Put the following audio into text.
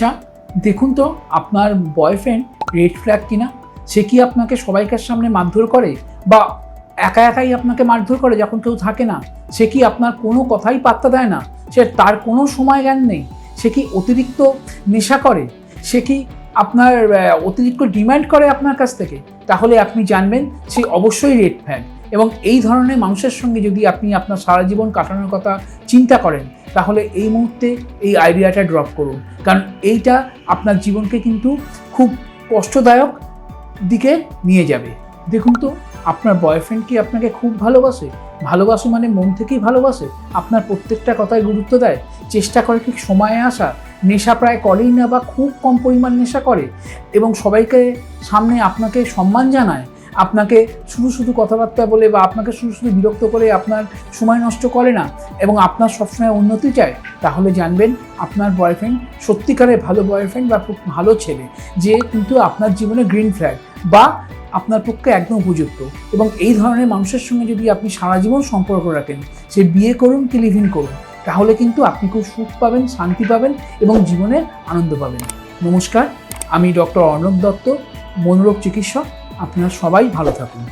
আচ্ছা দেখুন তো আপনার বয়ফ্রেন্ড রেড ফ্ল্যাগ কিনা। সে কি আপনাকে সবাইকার সামনে মারধর করে বা একা একাই আপনাকে মারধর করে যখন কেউ থাকে না? সে কি আপনার কোনো কথাই পাত্তা দেয় না? সে তার কোনো সময় জ্ঞান নেই? সে কি অতিরিক্ত নেশা করে? সে কি আপনার অতিরিক্ত ডিমান্ড করে আপনার কাছ থেকে? তাহলে আপনি জানবেন সে অবশ্যই রেড ফ্ল্যাগ। এবং এই ধরনের মানুষের সঙ্গে যদি আপনি আপনার সারা জীবন কাটানোর কথা চিন্তা করেন, তাহলে এই মুহূর্তে এই আইডিয়াটা ড্রপ করুন, কারণ এইটা আপনার জীবনকে কিন্তু খুব কষ্টদায়ক দিকে নিয়ে যাবে। দেখুন তো আপনার বয়ফ্রেন্ড কি আপনাকে খুব ভালোবাসে? ভালোবাসে মানে মন থেকেই ভালোবাসে? আপনার প্রত্যেকটা কথায় গুরুত্ব দেয়? চেষ্টা করে ঠিক সময়ে আসা? নেশা প্রায় করেই না বা খুব কম পরিমাণ নেশা করে? এবং সবাইকে সামনে আপনাকে সম্মান জানায়? আপনাকে শুধু শুধু কথাবার্তা বলে বা আপনাকে শুধু শুধু বিরক্ত করে আপনার সময় নষ্ট করে না এবং আপনার সবসময় উন্নতি চায়? তাহলে জানবেন আপনার বয়ফ্রেন্ড সত্যিকারের ভালো বয়ফ্রেন্ড বা খুব ভালো ছেলে, যে কিন্তু আপনার জীবনে গ্রিন ফ্ল্যাগ বা আপনার পক্ষে একদম উপযুক্ত। এবং এই ধরনের মানুষের সঙ্গে যদি আপনি সারা জীবন সম্পর্ক রাখেন, সে বিয়ে করুন কি লিভ ইন করুন, তাহলে কিন্তু আপনি খুব সুখ পাবেন, শান্তি পাবেন এবং জীবনে আনন্দ পাবেন। নমস্কার, আমি ডক্টর অর্ণব দত্ত, মনোরোগ চিকিৎসক। আপনারা সবাই ভালো থাকুন।